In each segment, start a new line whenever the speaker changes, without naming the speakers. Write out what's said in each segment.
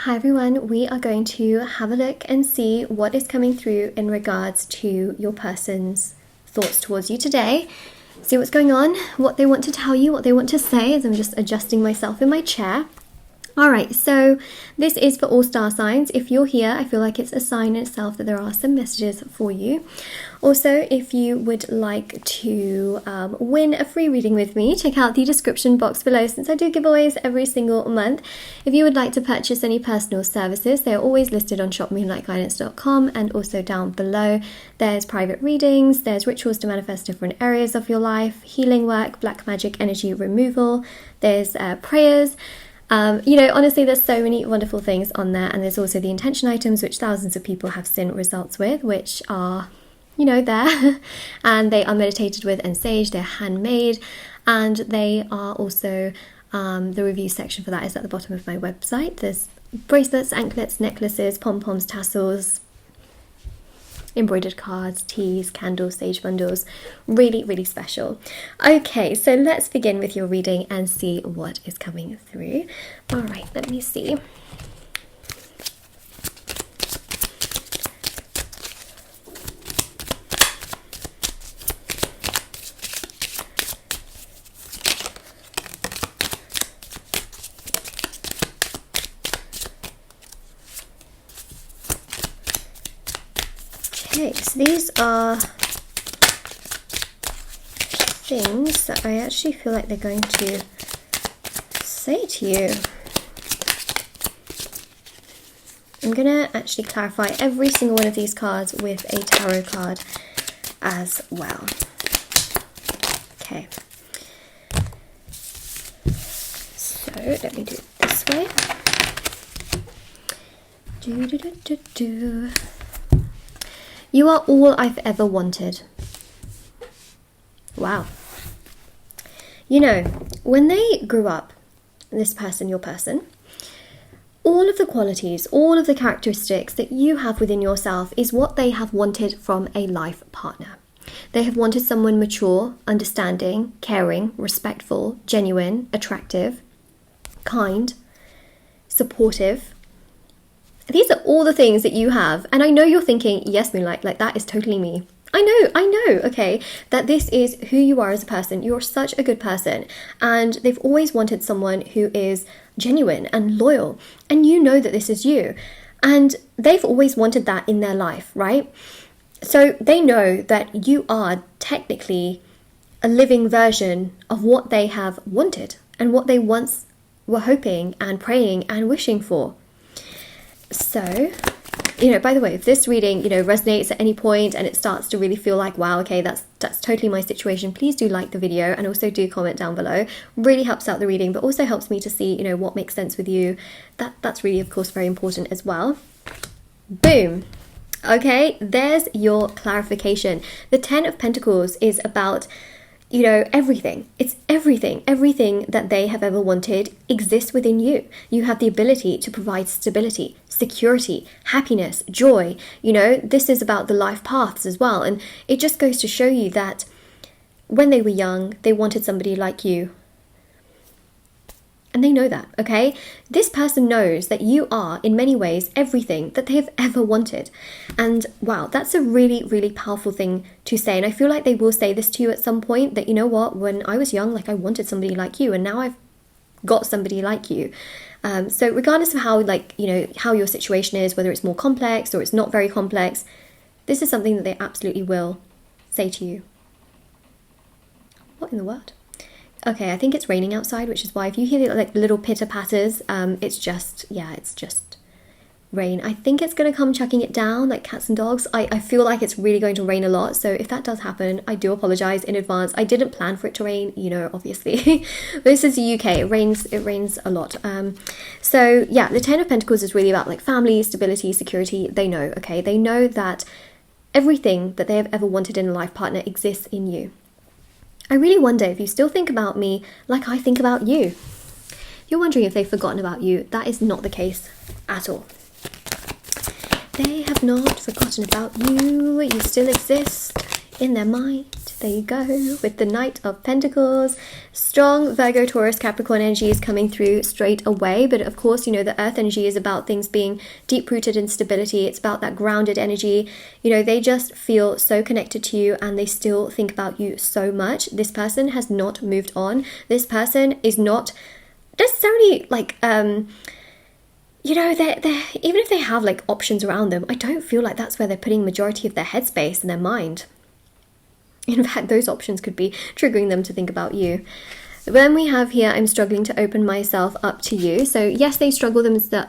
Hi everyone, we are going to have a look and see what is coming through in regards to your person's thoughts towards you today. See what's going on, what they want to tell you, what they want to say, as I'm just adjusting myself in my chair. Alright, so this is for all star signs. If you're here, I feel like it's a sign in itself that there are some messages for you. Also, if you would like to win a free reading with me, check out the description box below since I do giveaways every single month. If you would like to purchase any personal services, they are always listed on shopmoonlightguidance.com, and also down below there's private readings, there's rituals to manifest different areas of your life, healing work, black magic energy removal, there's prayers. Honestly, there's so many wonderful things on there, and there's also the intention items, which thousands of people have seen results with, which are, there, and they are meditated with and sage, they're handmade, and they are also, the review section for that is at the bottom of my website. There's bracelets, anklets, necklaces, pom-poms, tassels, embroidered cards, teas, candles, sage bundles. Really, really special. Okay, so let's begin with your reading and see what is coming through. All right, let me see. Okay, so these are things that I actually feel like they're going to say to you. I'm going to actually clarify every single one of these cards with a tarot card as well. Okay. So let me do it this way. You are all I've ever wanted. Wow. When they grew up, this person, your person, all of the qualities, all of the characteristics that you have within yourself is what they have wanted from a life partner. They have wanted someone mature, understanding, caring, respectful, genuine, attractive, kind, supportive. These are all the things that you have, and I know you're thinking, yes, Moonlight, like that is totally me. I know, okay, that this is who you are as a person. You're such a good person, and they've always wanted someone who is genuine and loyal, and you know that this is you, and they've always wanted that in their life, right? So they know that you are technically a living version of what they have wanted and what they once were hoping and praying and wishing for. So, by the way, if this reading, resonates at any point and it starts to really feel like, wow, okay, that's totally my situation, please do like the video and also do comment down below. Really helps out the reading, but also helps me to see, what makes sense with you. That's really, of course, very important as well. Boom. Okay, there's your clarification. The 10 of Pentacles is about everything. It's everything. Everything that they have ever wanted exists within you. You have the ability to provide stability, security, happiness, joy. This is about the life paths as well. And it just goes to show you that when they were young, they wanted somebody like you. And they know that, okay? This person knows that you are, in many ways, everything that they have ever wanted. And wow, that's a really, really powerful thing to say. And I feel like they will say this to you at some point, that, when I was young, I wanted somebody like you, and now I've got somebody like you. So regardless of how, how your situation is, whether it's more complex or it's not very complex, this is something that they absolutely will say to you. What in the world? Okay, I think it's raining outside, which is why if you hear little pitter patters, it's just rain. I think it's going to come chucking it down like cats and dogs. I feel like it's really going to rain a lot. So if that does happen, I do apologize in advance. I didn't plan for it to rain, obviously. This is the UK. It rains a lot. So yeah, the 10 of Pentacles is really about family, stability, security. They know, okay? They know that everything that they have ever wanted in a life partner exists in you. I really wonder if you still think about me like I think about you. You're wondering if they've forgotten about you. That is not the case at all. They have not forgotten about you. You still exist in their mind. There you go, with the Knight of Pentacles. Strong Virgo, Taurus, Capricorn energy is coming through straight away. But of course, you know, the earth energy is about things being deep-rooted in stability. It's about that grounded energy. You know, they just feel so connected to you and they still think about you so much. This person has not moved on. This person is not necessarily like, you know, they're even if they have like options around them, I don't feel like that's where they're putting majority of their headspace and their mind. In fact, those options could be triggering them to think about you. Then we have here, I'm struggling to open myself up to you. So yes, they struggle to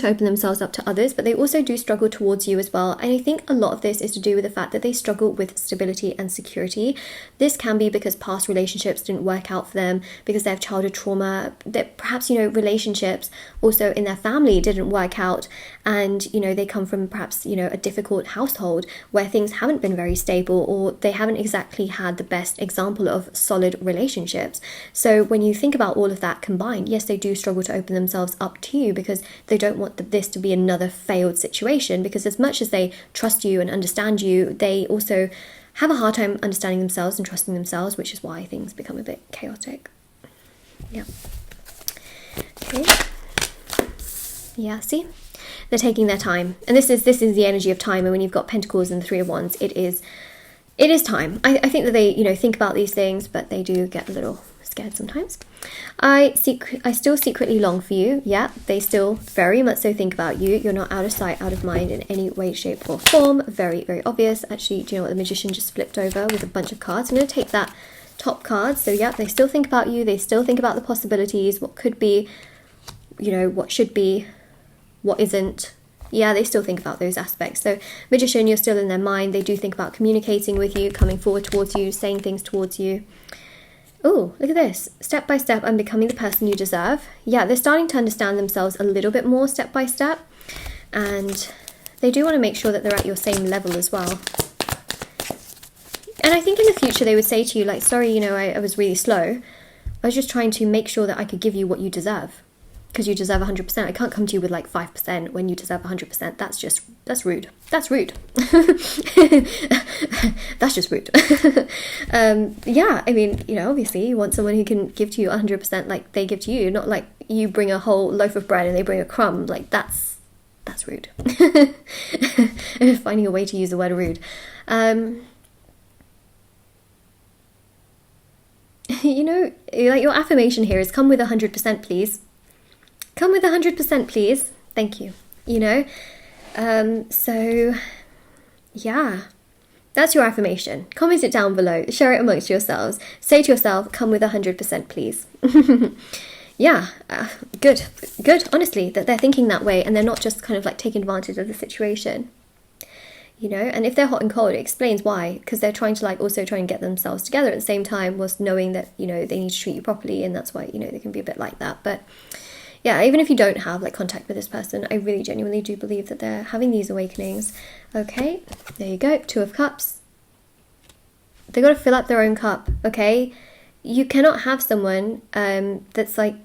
open themselves up to others, but they also do struggle towards you as well. And I think a lot of this is to do with the fact that they struggle with stability and security. This can be because past relationships didn't work out for them, because they have childhood trauma, that perhaps, you know, relationships also in their family didn't work out. And, you know, they come from perhaps, you know, a difficult household where things haven't been very stable, or they haven't exactly had the best example of solid relationships. So when you think about all of that combined, yes, they do struggle to open themselves up to you because they don't want this to be another failed situation, because as much as they trust you and understand you, they also have a hard time understanding themselves and trusting themselves, which is why things become a bit chaotic. Yeah. Okay. Yeah, see? They're taking their time. And this is the energy of time. And when you've got Pentacles and the Three of Wands, it is time. I think that they, you know, think about these things, but they do get a little scared sometimes. I still secretly long for you. Yeah, they still very much so think about you. You're not out of sight, out of mind in any way, shape or form. Very, very obvious. Actually, do you know what? The Magician just flipped over with a bunch of cards. I'm going to take that top card. So yeah, they still think about you. They still think about the possibilities, what could be, you know, what should be, what isn't. Yeah, they still think about those aspects. So Magician, you're still in their mind. They do think about communicating with you, coming forward towards you, saying things towards you. Oh, look at this. Step by step, I'm becoming the person you deserve. Yeah, they're starting to understand themselves a little bit more step by step. And they do want to make sure that they're at your same level as well. And I think in the future they would say to you, like, sorry, you know, I was really slow. I was just trying to make sure that I could give you what you deserve. Because you deserve 100%. I can't come to you with like 5% when you deserve 100%. That's rude. That's rude. That's just rude. Yeah, I mean, you know, obviously you want someone who can give to you 100% like they give to you, not like you bring a whole loaf of bread and they bring a crumb. Like that's rude. Finding a way to use the word rude. You know, like your affirmation here is come with 100%, please. Come with 100%, please. Thank you. You know, so yeah, that's your affirmation. Comment it down below. Share it amongst yourselves. Say to yourself, come with 100%, please. Yeah, good. Honestly, that they're thinking that way and they're not just kind of like taking advantage of the situation. You know, and if they're hot and cold, it explains why, because they're trying to like also try and get themselves together at the same time, whilst knowing that, you know, they need to treat you properly, and that's why, you know, they can be a bit like that. But yeah, even if you don't have like contact with this person, I really genuinely do believe that they're having these awakenings. Okay, there you go. Two of Cups. They got to fill up their own cup, okay? You cannot have someone that's like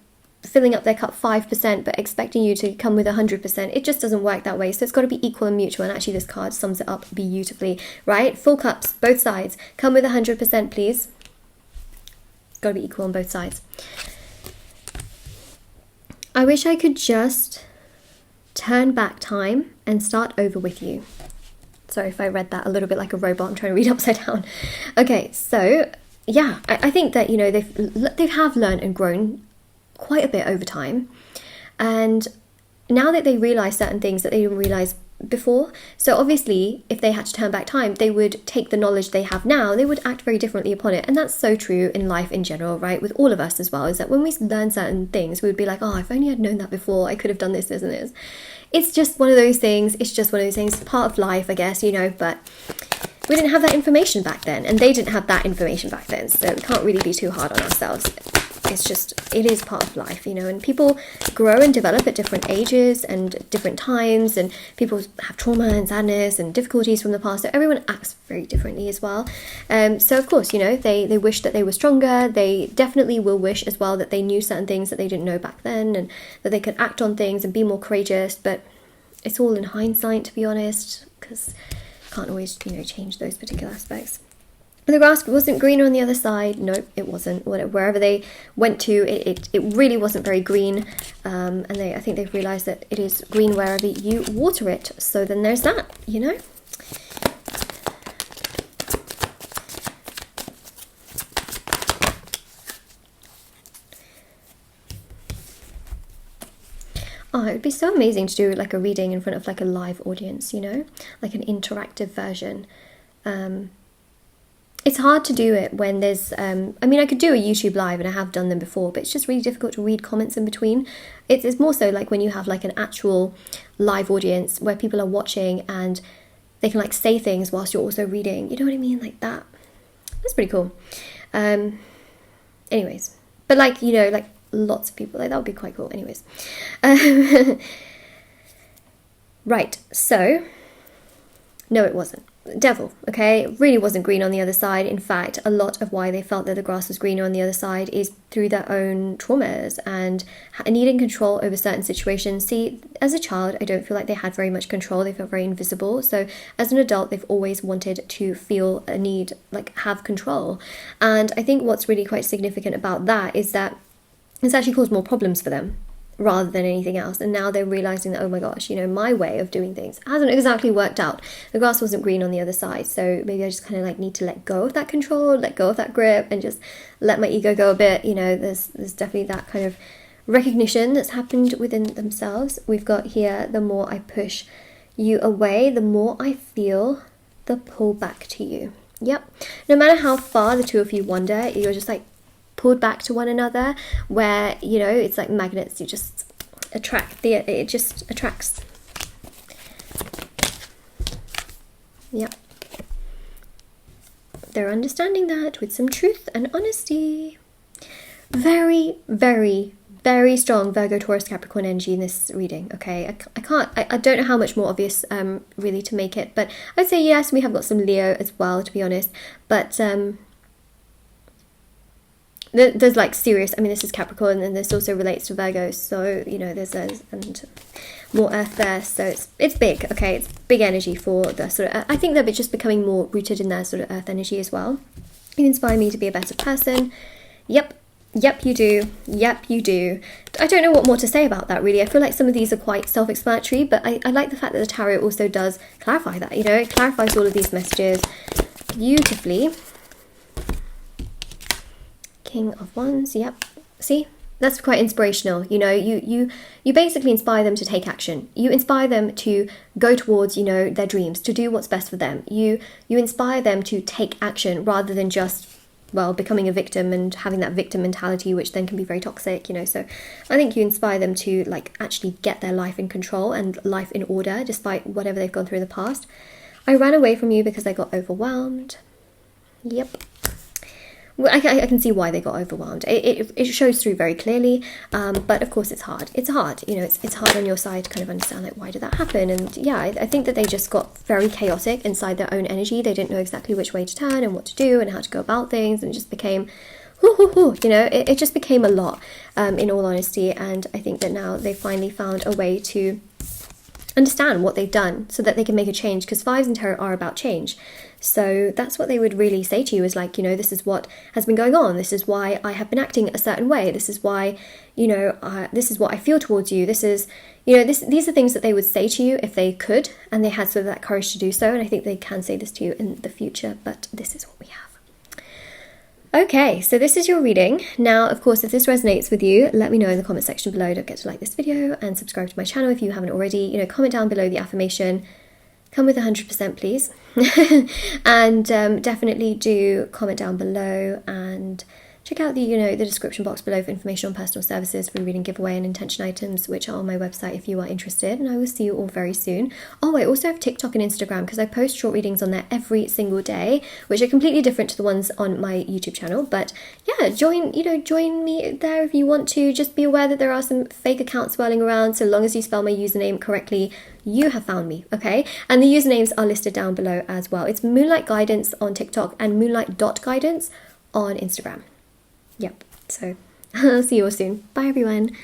filling up their cup 5% but expecting you to come with 100%. It just doesn't work that way. So it's got to be equal and mutual. And actually this card sums it up beautifully, right? Full cups, both sides. Come with 100%, please. Got to be equal on both sides. I wish I could just turn back time and start over with you. Sorry if I read that a little bit like a robot. I'm trying to read upside down. Okay, so yeah, I think that, you know, they have learned and grown quite a bit over time. And now that they realise certain things that they didn't realise before, so obviously if they had to turn back time, they would take the knowledge they have now, they would act very differently upon it. And that's so true in life in general, right? With all of us as well, is that when we learn certain things, we would be like, oh, if only I'd known that before, I could have done this and this. It's just one of those things. It's just one of those things, part of life, I guess, you know. But we didn't have that information back then, and they didn't have that information back then, so we can't really be too hard on ourselves. It's just, it is part of life, you know, and people grow and develop at different ages and different times, and people have trauma and sadness and difficulties from the past, so everyone acts very differently as well. So of course, you know, they wish that they were stronger. They definitely will wish as well that they knew certain things that they didn't know back then, and that they could act on things and be more courageous, but it's all in hindsight, to be honest, because can't always, you know, change those particular aspects. The grass wasn't greener on the other side. Nope, it wasn't. Wherever they went to, it really wasn't very green. And I think they've realised that it is green wherever you water it. So then there's that, you know. Oh, it would be so amazing to do like a reading in front of like a live audience, you know, like an interactive version. It's hard to do it when there's, I mean, I could do a YouTube live and I have done them before, but it's just really difficult to read comments in between. It's more so like when you have like an actual live audience where people are watching and they can like say things whilst you're also reading. You know what I mean? Like that. That's pretty cool. Anyways, but like, you know, like lots of people, like that would be quite cool. Anyways. Right, so, no it wasn't. Devil, okay, it really wasn't green on the other side. In fact, a lot of why they felt that the grass was greener on the other side is through their own traumas and needing control over certain situations. See, as a child, I don't feel like they had very much control. They felt very invisible. So as an adult, they've always wanted to feel a need, like have control. And I think what's really quite significant about that is that it's actually caused more problems for them rather than anything else. And now they're realizing that, oh my gosh, you know, my way of doing things hasn't exactly worked out. The grass wasn't green on the other side, so maybe I just kind of like need to let go of that control, let go of that grip, and just let my ego go a bit. You know, there's definitely that kind of recognition that's happened within themselves. We've got here, the more I push you away, the more I feel the pull back to you. Yep. No matter how far the two of you wander, you're just like pulled back to one another, where, you know, it's like magnets. You just attract, it just attracts. Yep. They're understanding that with some truth and honesty. Very, very, very strong Virgo, Taurus, Capricorn energy in this reading, okay? I don't know how much more obvious really to make it, but I'd say yes, we have got some Leo as well, to be honest, but there's like serious, I mean, this is Capricorn and this also relates to Virgo, so, you know, there's and more earth there, so it's big, okay? It's big energy for the sort of, I think they're just becoming more rooted in their sort of earth energy as well. You inspire me to be a better person. Yep, you do. Yep, you do. I don't know what more to say about that, really. I feel like some of these are quite self-explanatory, but I like the fact that the tarot also does clarify that, you know? It clarifies all of these messages beautifully. King of Wands, yep. See, that's quite inspirational. You know, you basically inspire them to take action. You inspire them to go towards, you know, their dreams, to do what's best for them. You inspire them to take action rather than just, well, becoming a victim and having that victim mentality, which then can be very toxic, you know. So I think you inspire them to like actually get their life in control and life in order despite whatever they've gone through in the past. I ran away from you because I got overwhelmed. Yep. Well, I can see why they got overwhelmed. It shows through very clearly, but of course it's hard. It's hard, you know, it's hard on your side to kind of understand, like, why did that happen? And yeah, I think that they just got very chaotic inside their own energy. They didn't know exactly which way to turn and what to do and how to go about things, and it just became, you know, it just became a lot, in all honesty. And I think that now they finally found a way to understand what they've done so that they can make a change, because fives in tarot are about change. So that's what they would really say to you, is like, you know, this is what has been going on. This is why I have been acting a certain way. This is why, you know, this is what I feel towards you. This is, you know, these are things that they would say to you if they could, and they had sort of that courage to do so. And I think they can say this to you in the future, but this is what we have. Okay, so this is your reading. Now, of course, if this resonates with you, let me know in the comment section below. Don't forget to like this video and subscribe to my channel if you haven't already. You know, comment down below the affirmation. Come with 100%, please. And definitely do comment down below and check out the, you know, the description box below for information on personal services, free reading giveaway and intention items, which are on my website if you are interested. And I will see you all very soon. Oh, I also have TikTok and Instagram, because I post short readings on there every single day, which are completely different to the ones on my YouTube channel. But yeah, join me there if you want to. Just be aware that there are some fake accounts swirling around. So long as you spell my username correctly, you have found me, okay? And the usernames are listed down below as well. It's Moonlight Guidance on TikTok and Moonlight.guidance on Instagram. Yep, so I'll see you all soon. Bye, everyone.